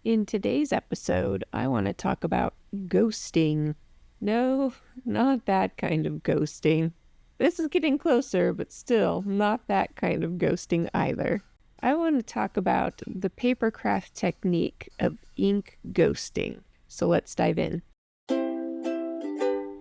In today's episode, I want to talk about ghosting. No, not that kind of ghosting. This is getting closer, but still not that kind of ghosting either. I want to talk about the papercraft technique of ink ghosting. So let's dive in.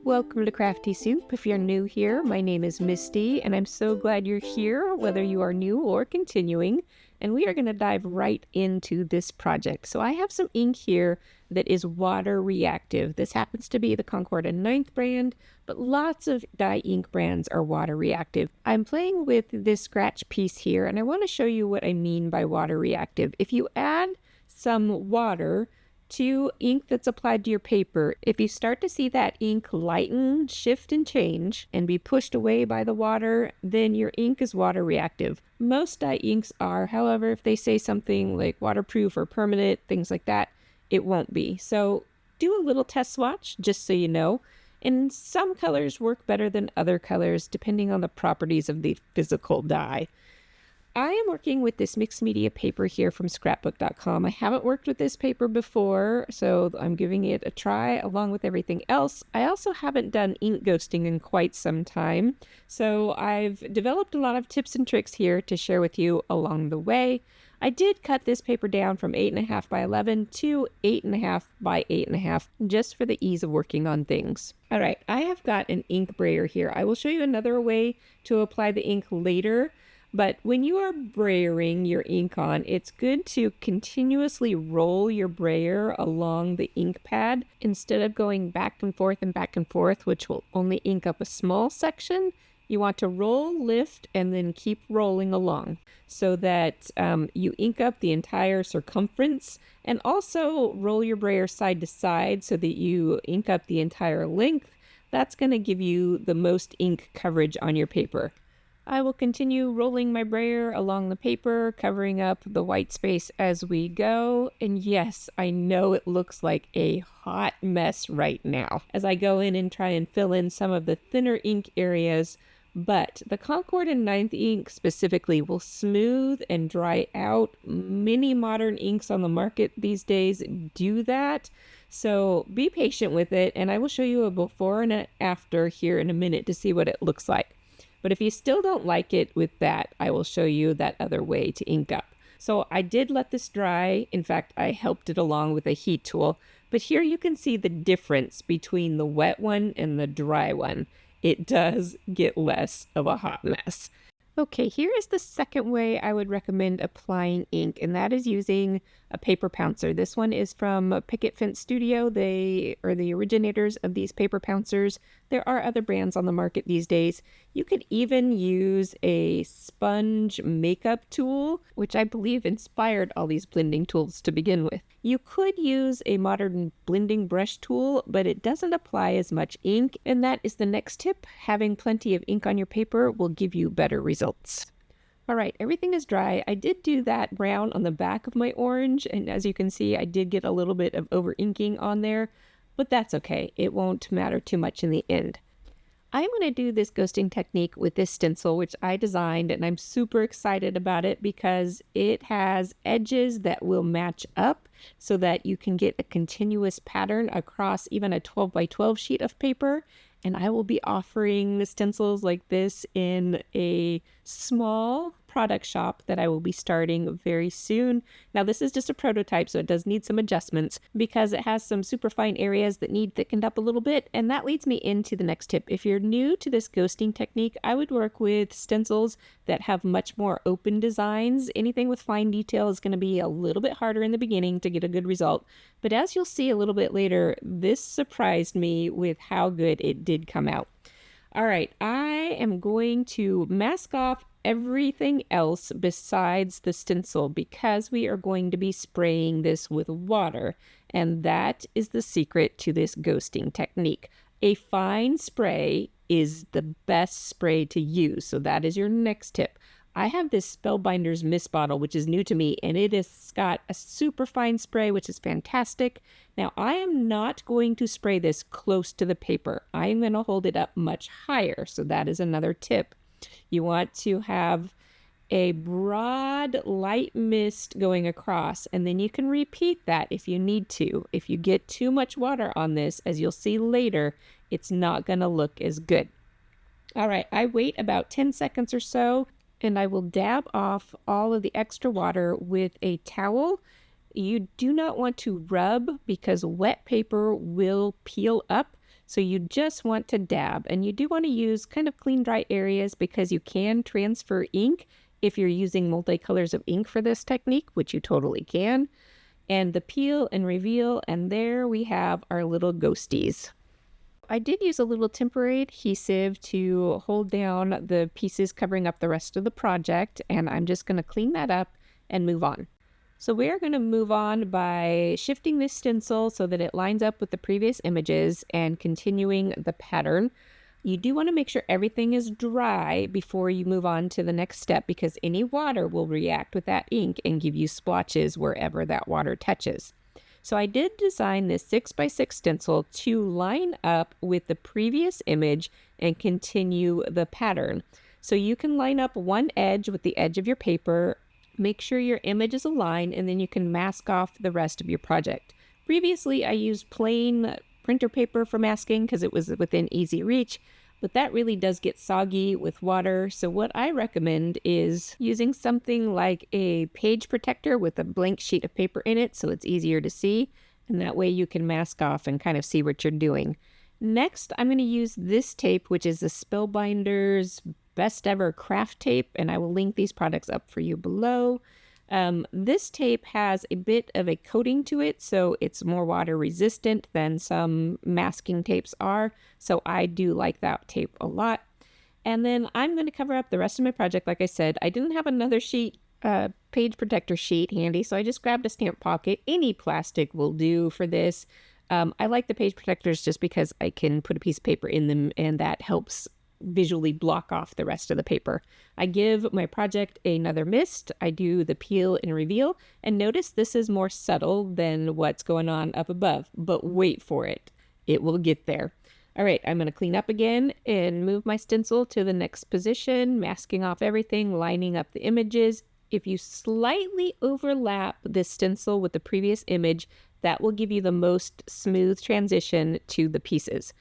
Welcome to Crafty Soup. If you're new here, my name is Misty, and I'm so glad you're here, whether you are new or continuing. And we are going to dive right into this project. So I have some ink here that is water reactive. This happens to be the Concorda 9th brand, but lots of dye ink brands are water reactive. I'm playing with this scratch piece here, and I want to show you what I mean by water reactive. If you add some water to ink that's applied to your paper, if you start to see that ink lighten, shift, and change, and be pushed away by the water, then your ink is water reactive. Most dye inks are, however, if they say something like waterproof or permanent, things like that, it won't be. So do a little test swatch, just so you know. And some colors work better than other colors, depending on the properties of the physical dye. I am working with this mixed media paper here from scrapbook.com. I haven't worked with this paper before, so I'm giving it a try along with everything else. I also haven't done ink ghosting in quite some time, so I've developed a lot of tips and tricks here to share with you along the way. I did cut this paper down from 8.5 by 11 to 8.5 by 8.5 just for the ease of working on things. All right, I have got an ink brayer here. I will show you another way to apply the ink later. But when you are brayering your ink on, it's good to continuously roll your brayer along the ink pad instead of going back and forth, which will only ink up a small section. You want to roll, lift, and then keep rolling along so that you ink up the entire circumference, and also roll your brayer side to side so that you ink up the entire length. That's going to give you the most ink coverage on your paper. I will continue rolling my brayer along the paper, covering up the white space as we go. And yes, I know it looks like a hot mess right now as I go in and try and fill in some of the thinner ink areas. But the Concorda 9th ink specifically will smooth and dry out. Many modern inks on the market these days do that. So be patient with it, and I will show you a before and an after here in a minute to see what it looks like. But if you still don't like it with that, I will show you that other way to ink up. So I did let this dry. In fact, I helped it along with a heat tool. But here you can see the difference between the wet one and the dry one. It does get less of a hot mess. Okay, here is the second way I would recommend applying ink, and that is using a paper pouncer. This one is from Picket Fence Studio. They are the originators of these paper pouncers. There are other brands on the market these days. You could even use a sponge makeup tool, which I believe inspired all these blending tools to begin with. You could use a modern blending brush tool, but it doesn't apply as much ink, and that is the next tip. Having plenty of ink on your paper will give you better results. All right, everything is dry. I did do that brown on the back of my orange, and as you can see, I did get a little bit of over inking on there, but that's okay. It won't matter too much in the end. I'm going to do this ghosting technique with this stencil, which I designed, and I'm super excited about it because it has edges that will match up so that you can get a continuous pattern across even a 12 by 12 sheet of paper. And I will be offering the stencils like this in a small product shop that I will be starting very soon. Now, this is just a prototype, so it does need some adjustments because it has some super fine areas that need thickened up a little bit. And that leads me into the next tip. If you're new to this ghosting technique, I would work with stencils that have much more open designs. Anything with fine detail is going to be a little bit harder in the beginning to get a good result. But as you'll see a little bit later, this surprised me with how good it did come out. All right, I am going to mask off everything else besides the stencil because we are going to be spraying this with water, and that is the secret to this ghosting technique. A fine spray is the best spray to use, so that is your next tip. I have this Spellbinders mist bottle, which is new to me, and it has got a super fine spray, which is fantastic. Now, I am not going to spray this close to the paper. I am going to hold it up much higher, so that is another tip. You want to have a broad light mist going across, and then you can repeat that if you need to. If you get too much water on this, as you'll see later, it's not going to look as good. All right, I wait about 10 seconds or so, and I will dab off all of the extra water with a towel. You do not want to rub because wet paper will peel up. So you just want to dab, and you do want to use kind of clean, dry areas because you can transfer ink if you're using multicolors of ink for this technique, which you totally can. And the peel and reveal, and there we have our little ghosties. I did use a little temporary adhesive to hold down the pieces covering up the rest of the project, and I'm just going to clean that up and move on. So we are going to move on by shifting this stencil so that it lines up with the previous images and continuing the pattern. You do want to make sure everything is dry before you move on to the next step because any water will react with that ink and give you splotches wherever that water touches. So I did design this 6x6 stencil to line up with the previous image and continue the pattern. So you can line up one edge with the edge of your paper. Make sure your image is aligned, and then you can mask off the rest of your project. Previously, I used plain printer paper for masking because it was within easy reach, but that really does get soggy with water. So what I recommend is using something like a page protector with a blank sheet of paper in it so it's easier to see, and that way you can mask off and kind of see what you're doing. Next, I'm going to use this tape, which is the Spellbinder's best ever craft tape, and I will link these products up for you below. This tape has a bit of a coating to it, so it's more water resistant than some masking tapes are, so I do like that tape a lot. And then I'm going to cover up the rest of my project. Like I said, I didn't have another sheet, page protector sheet handy, so I just grabbed a stamp pocket. Any plastic will do for this. I like the page protectors just because I can put a piece of paper in them, and that helps visually block off the rest of the paper. I give my project another mist. I do the peel and reveal, and notice this is more subtle than what's going on up above, but wait for it. It will get there. All right, I'm going to clean up again and move my stencil to the next position, masking off everything, lining up the images. If you slightly overlap this stencil with the previous image, that will give you the most smooth transition to the pieces.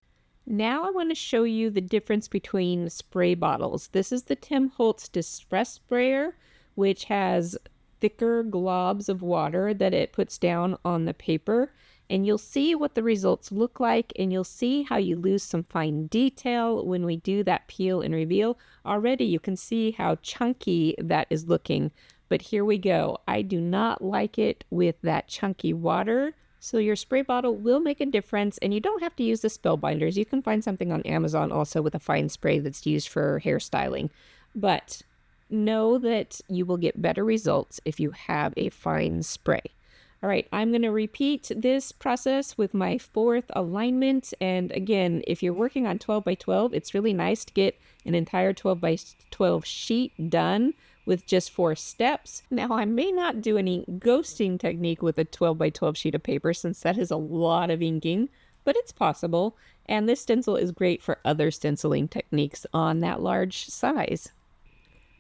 Now I want to show you the difference between spray bottles. This is the Tim Holtz Distress Sprayer, which has thicker globs of water that it puts down on the paper. And you'll see what the results look like, and you'll see how you lose some fine detail when we do that peel and reveal. Already you can see how chunky that is looking, but here we go. I do not like it with that chunky water. So your spray bottle will make a difference, and you don't have to use the Spellbinders. You can find something on Amazon also with a fine spray that's used for hairstyling. But know that you will get better results if you have a fine spray. All right, I'm going to repeat this process with my fourth alignment. And again, if you're working on 12 by 12, it's really nice to get an entire 12 by 12 sheet done with just 4 steps. Now, I may not do any ghosting technique with a 12 by 12 sheet of paper since that is a lot of inking, but it's possible. And this stencil is great for other stenciling techniques on that large size.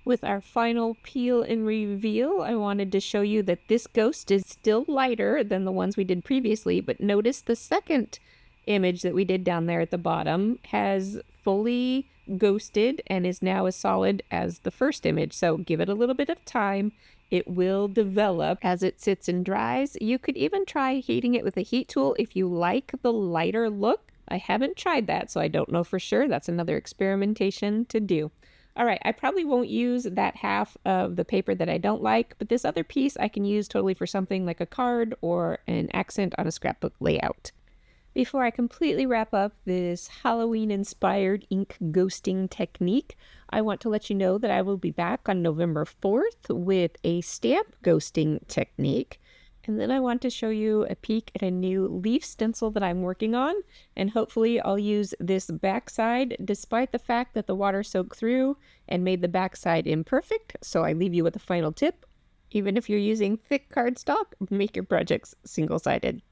With our final peel and reveal, I wanted to show you that this ghost is still lighter than the ones we did previously, but notice the second image that we did down there at the bottom has fully ghosted and is now as solid as the first image. So give it a little bit of time. It will develop as it sits and dries. You could even try heating it with a heat tool if you like the lighter look. I haven't tried that, so I don't know for sure. That's another experimentation to do. All right, I probably won't use that half of the paper that I don't like, but this other piece I can use totally for something like a card or an accent on a scrapbook layout. Before I completely wrap up this Halloween-inspired ink ghosting technique, I want to let you know that I will be back on November 4th with a stamp ghosting technique. And then I want to show you a peek at a new leaf stencil that I'm working on. And hopefully I'll use this backside despite the fact that the water soaked through and made the backside imperfect. So I leave you with a final tip. Even if you're using thick cardstock, make your projects single-sided.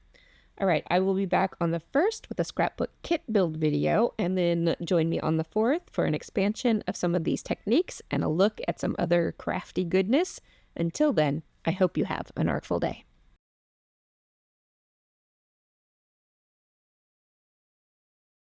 All right, I will be back on the 1st with a scrapbook kit build video, and then join me on the 4th for an expansion of some of these techniques and a look at some other crafty goodness. Until then, I hope you have an artful day.